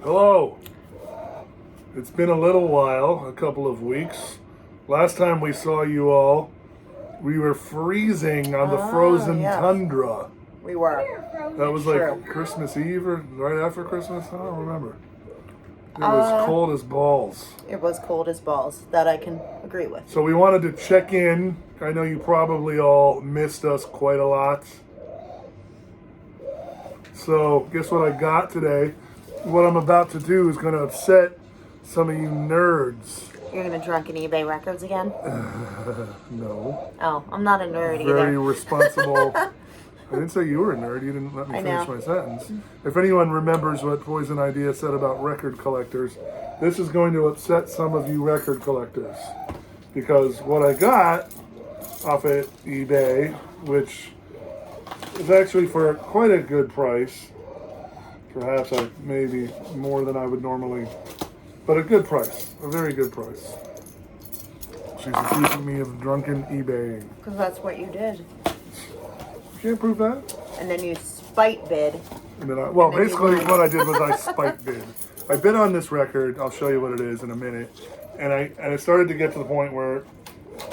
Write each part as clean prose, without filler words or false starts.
Hello. It's been a little while, a couple of weeks. Last time we saw you all, we were freezing on the frozen tundra. We were. That was like Christmas Eve or right after Christmas? I don't remember. It was cold as balls. It was cold as balls. That I can agree with. So we wanted to check in. I know you probably all missed us quite a lot. So guess what I got today? What I'm about to do is going to upset some of you nerds. You're going to drunken eBay records again? No. Oh, I'm not a nerd either. Very responsible. I didn't say you were a nerd. You didn't let me finish my sentence. If anyone remembers what Poison Idea said about record collectors, this is going to upset some of you record collectors. Because what I got off at eBay, which is actually for quite a good price, perhaps maybe more than I would normally, but a good price, a very good price. She's accusing me of drunken eBaying. Because that's what you did. You can't prove that. And then you spite bid. And then basically what I did was I spite bid. I bid on this record. I'll show you what it is in a minute. And I started to get to the point where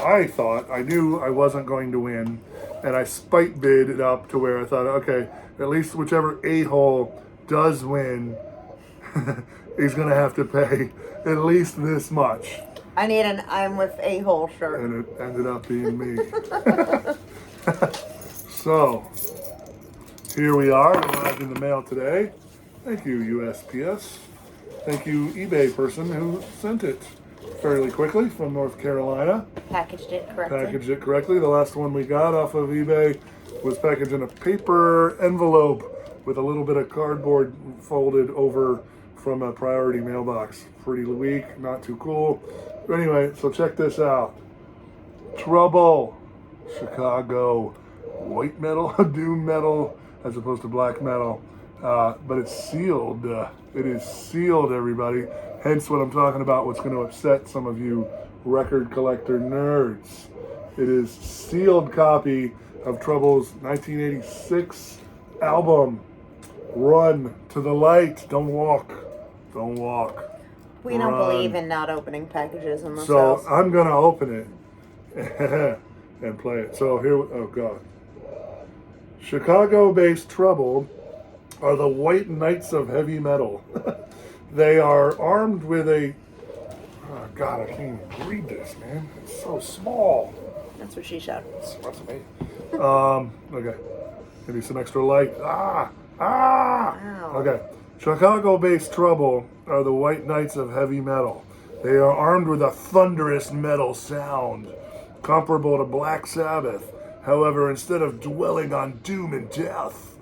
I knew I wasn't going to win. And I spite bid it up to where I thought, okay, at least whichever a-hole does win, he's going to have to pay at least this much. I need an I'm with a-hole shirt. And it ended up being me. So, here we are, arrived in the mail today. Thank you, USPS. Thank you, eBay person who sent it fairly quickly from North Carolina. Packaged it correctly. The last one we got off of eBay was packaged in a paper envelope with a little bit of cardboard folded over from a priority mailbox. Pretty weak, not too cool. But anyway, so check this out. Trouble, Chicago, white metal, doom metal, as opposed to black metal. But it's sealed. It is sealed, everybody. Hence what I'm talking about, what's going to upset some of you record collector nerds. It is sealed copy of Trouble's 1986 album, Run to the Light. Don't walk. Don't walk. We don't believe in not opening packages in the So house. I'm going to open it and play it. So here, oh God. Chicago-based Trouble are the White Knights of Heavy Metal. They are armed with a... Oh God, I can't even read this, man. It's so small. That's what she shouted. That's me. Okay. Give me some extra light. Ow. Okay. Chicago-based Trouble are the White Knights of Heavy Metal. They are armed with a thunderous metal sound, comparable to Black Sabbath. However, instead of dwelling on doom and death,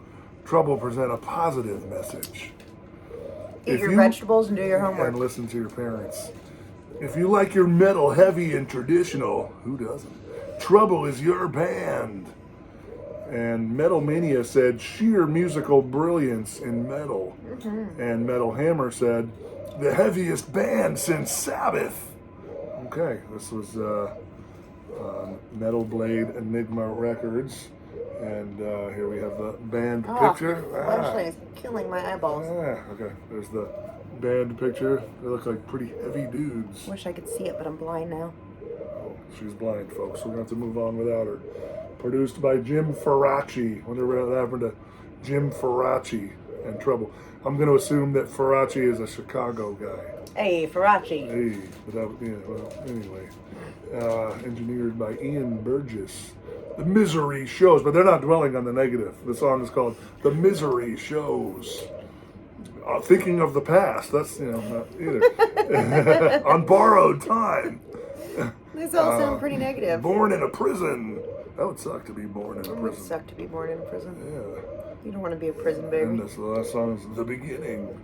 Trouble present a positive message. Eat your vegetables and do your homework. And listen to your parents. If you like your metal heavy and traditional, who doesn't? Trouble is your band. And Metal Mania said, sheer musical brilliance in metal. Mm-hmm. And Metal Hammer said, the heaviest band since Sabbath. Okay, this was Metal Blade Enigma Records. And here we have the band picture. Actually, it's killing my eyeballs. Okay, there's the band picture. They look like pretty heavy dudes. Wish I could see it, but I'm blind now. Oh, she's blind, folks. We're going to have to move on without her. Produced by Jim Faraci. Wonder what happened to Jim Faraci and Trouble. I'm going to assume that Faraci is a Chicago guy. Hey, Faraci. Hey, anyway. Engineered by Ian Burgess. The Misery Shows, but they're not dwelling on the negative. The song is called The Misery Shows. Thinking of the past. That's, not either. On Borrowed Time. These all sound pretty negative. Born in a prison. That would suck to be born in a prison. It would suck to be born in a prison. Yeah. You don't want to be a prison baby. And the last song is The Beginning.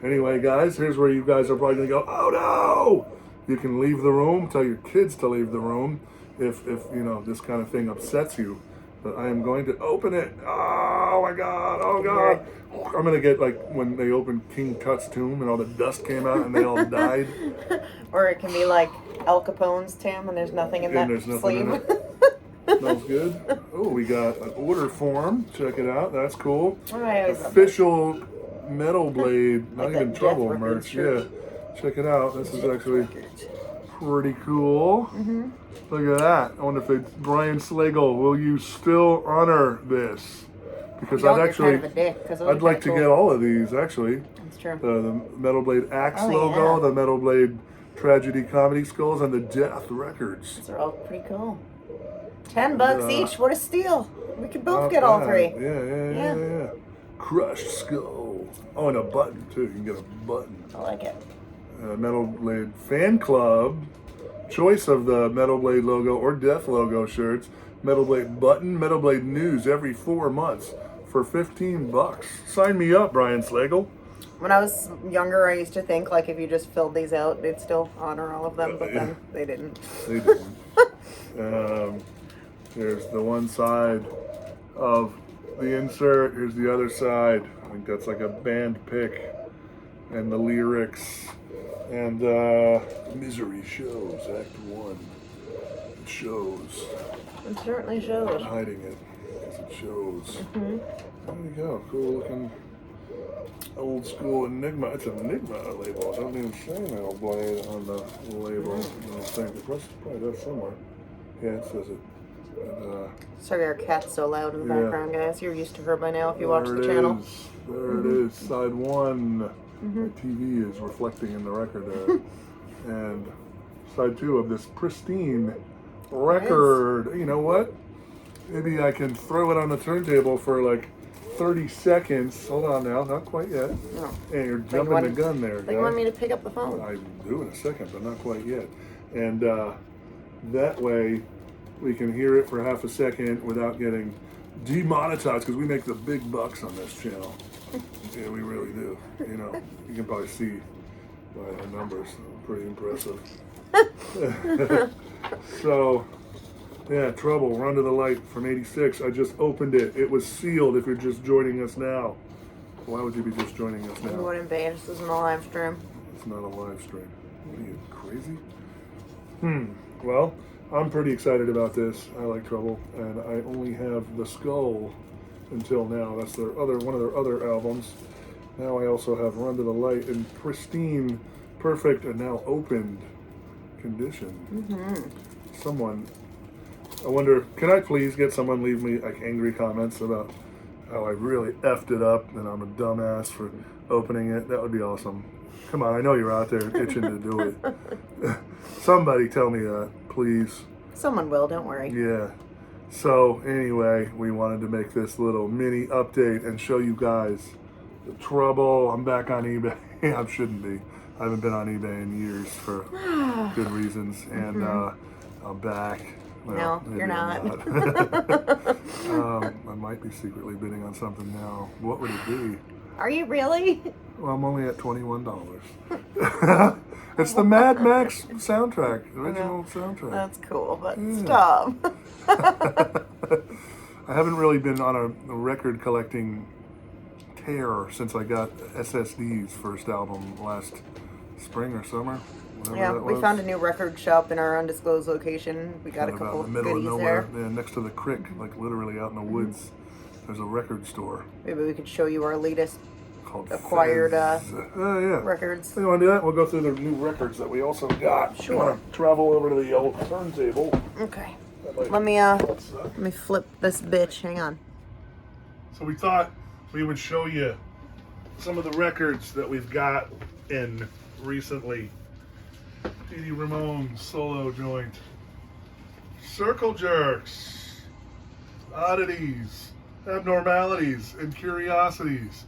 Anyway, guys, here's where you guys are probably going to go, oh no! You can leave the room, tell your kids to leave the room if this kind of thing upsets you. But I am going to open it. Oh my God, oh God. I'm going to get like when they opened King Tut's tomb and all the dust came out and they all died. Or it can be like Al Capone's tomb and there's nothing in that sleeve. In it. Smells good. Oh, we got an order form. Check it out. That's cool. Right. Official Metal Blade, not Like even that Trouble Death Records merch. shirt. Yeah, check it out. This is actually pretty cool. Look at that. I wonder if Brian Slagle, will you still honor this? Because Don't, I'd actually, you're kind of a dick, 'cause those I'd are like kinda to cool. get all of these actually. That's true. The Metal Blade Axe Oh, logo, yeah. the Metal Blade Tragedy Comedy Skulls, and the Death Records. These are all pretty cool. $10 each. What a steal. We could both Not get all bad. three. Yeah. Crushed Skull. Oh, and a button too. You can get a button. I like it. Metal Blade Fan Club. Choice of the Metal Blade logo or Death logo shirts. Metal Blade button. Metal Blade news every 4 months for $15. Sign me up, Brian Slagle. When I was younger, I used to think like if you just filled these out, they'd still honor all of them, but then they didn't. They didn't. Here's the one side of the insert. Here's the other side. I think that's like a band pick. And the lyrics. And Misery Shows, Act 1. It shows. It certainly shows. I'm hiding it because it shows. There you go. Cool looking old school Enigma. It's an Enigma label. I don't even say Metal Blade on the label. I don't think. It probably does somewhere. Yeah, it says it. And, Sorry, our cat's so loud in the Yeah. background, guys. You're used to her by now if you watch the there it channel. is. There it is. Side 1. My TV is reflecting in the record there. And side 2 of this pristine record. You know what? Maybe I can throw it on the turntable for like 30 seconds. Hold on now, not quite yet. No. And you're jumping the gun there, They want guy. me to pick up the phone. I do in a second, but not quite yet. And that way we can hear it for half a second without getting demonetized, because we make the big bucks on this channel. Yeah, we really do. You know, you can probably see by the numbers. Pretty impressive. So, yeah, Trouble, Run to the Light from '86. I just opened it. It was sealed if you're just joining us now. Why would you be just joining us You now? wouldn't be. This isn't a live stream. It's not a live stream. What are you, crazy? Well, I'm pretty excited about this. I like Trouble, and I only have The Skull until now. That's their one of their other albums. Now I also have Run to the Light in pristine, perfect, and now opened condition. Someone, I wonder, can I please get someone leave me like angry comments about how I really effed it up and I'm a dumbass for opening it? That would be awesome. Come on, I know you're out there itching to do it. Somebody tell me that, please. Someone will, don't worry. Yeah. So anyway, we wanted to make this little mini update and show you guys the Trouble. I'm back on eBay. I shouldn't be. I haven't been on eBay in years for good reasons, and I'm back. Well, No, you're not. I might be secretly bidding on something now. What would it be? Are you really? Well, I'm only at $21. It's the Mad Max soundtrack, original soundtrack. That's cool, but Yeah. stop. I haven't really been on a record collecting tear since I got SSD's first album last spring or summer. whatever Yeah, that we was. found a new record shop in our undisclosed location. We got Kind a of out couple in of the middle of goodies nowhere, there. yeah, next to the creek, like literally out in the woods. There's a record store Maybe we could show you our latest called acquired yeah. recoreds. You want to do that? We'll go through the new records that we also got. Sure. You want to travel over to the old turntable? Okay. That might Let me help suck. let me flip this bitch. Hang on. So we thought we would show you some of the records that we've got in recently. Dee Ramone's solo joint. Circle Jerks. Oddities. Abnormalities and Curiosities.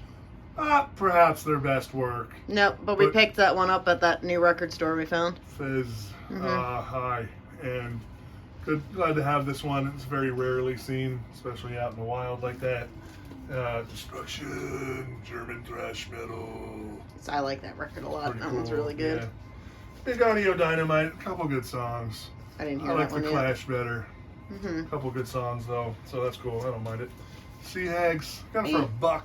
Not perhaps their best work. No, but we But- picked that one up at that new record store we found. Fizz. Hi. And glad to have this one. It's very rarely seen, especially out in the wild like that. Destruction, German thrash metal. So I like that record a lot. Pretty That one's cool, really good. yeah. Big Audio Dynamite, a couple good songs. I didn't I hear like that the one yet. Clash better. Mm-hmm. A couple good songs though, so that's cool. I don't mind it. Sea Hags, got it for $1.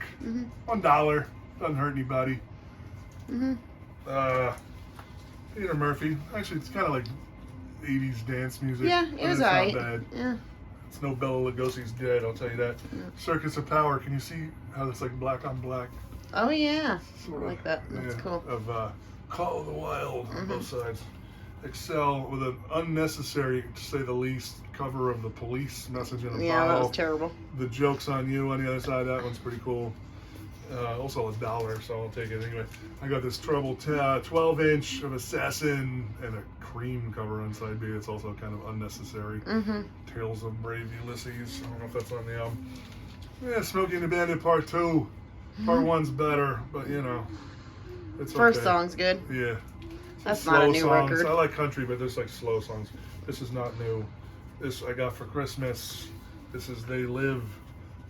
$1. Doesn't hurt anybody. Peter Murphy. Actually, it's kind of like 80s dance music. Yeah, but it was it's not alright. bad. Yeah. It's no Bela Lugosi's dead, I'll tell you that. Circus of Power. Can you see how it's like black on black? Oh yeah, Sort I of, like that. That's yeah, cool. Of Call of the Wild on both sides. Excel with an unnecessary, to say the least, cover of the police message in a Yeah, that was pile. terrible. The Joke's on You on the other side. That one's pretty cool. Also $1, so I'll take it anyway. I got this Trouble 12-inch of Assassin and a cream cover on side B. It's also kind of unnecessary. Tales of Brave Ulysses. I don't know if that's on the album. Yeah, Smokey and the Bandit Part 2. Part 1's better, but you know, it's First okay. song's good. Yeah. That's Some not a slow new songs. record. I like country, but there's like slow songs. This is not new. This I got for Christmas. This is They Live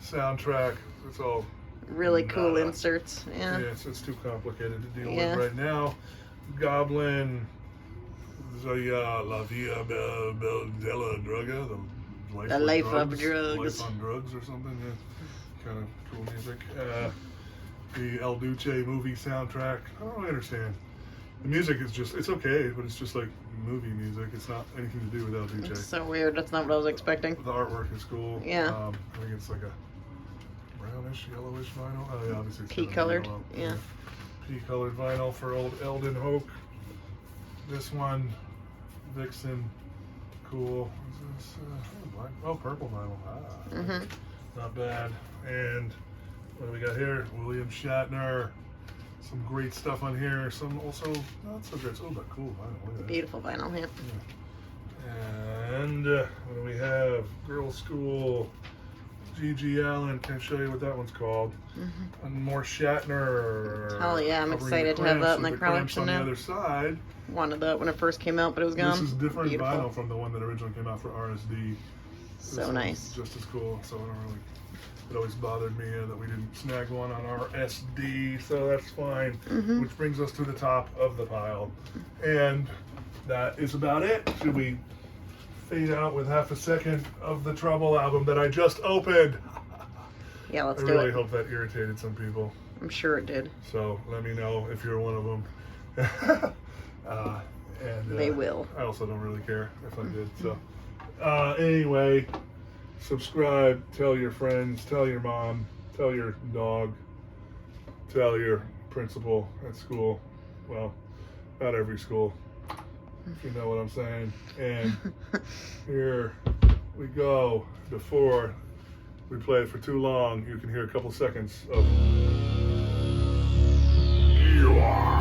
soundtrack. It's all Really cool nada. inserts. Yeah. Yeah, it's too complicated to deal Yeah. with right now. Goblin, La Via della Droga, The Life of Drugs. Life on Drugs or something. Yeah, kind of cool music. The El Duce movie soundtrack. I don't really understand. The music is just, it's okay, but it's just like movie music. It's not anything to do with El Duce. It's so weird. That's not what I was expecting. The artwork is cool. Yeah. I think it's like a brownish, yellowish vinyl. Oh, yeah, obviously it's Pea kind of colored. yellow. Yeah. Pea colored vinyl for old Eldon Hoke. This one, Vixen, cool. Is this black? Oh, purple vinyl. Ah, not bad. And what do we got here? William Shatner. Some great stuff on here. Some also not so great. Oh, but cool vinyl. Look at that. Beautiful vinyl, yeah. And what do we have? Girls School, G.G. Allen. Can't show you what that one's called. And more Shatner. Hell yeah, I'm Covering excited the to have that Cramps in the with Cramps collection on now. the other side. Wanted that when it first came out, but it was gone. This is different Beautiful. vinyl from the one that originally came out for RSD. So This nice. one's just as cool. So I don't really. It always bothered me that we didn't snag one on our SD, so that's fine. Which brings us to the top of the pile, and that is about it. Should we fade out with half a second of the Trouble album that I just opened? Yeah, let's I do really it. hope that irritated some people. I'm sure it did. So let me know if you're one of them. They will. I also don't really care if I did. So anyway, subscribe, tell your friends, tell your mom, tell your dog, tell your principal at school. Well, not every school, if you know what I'm saying. And here we go. Before we play it for too long, you can hear a couple seconds of... You are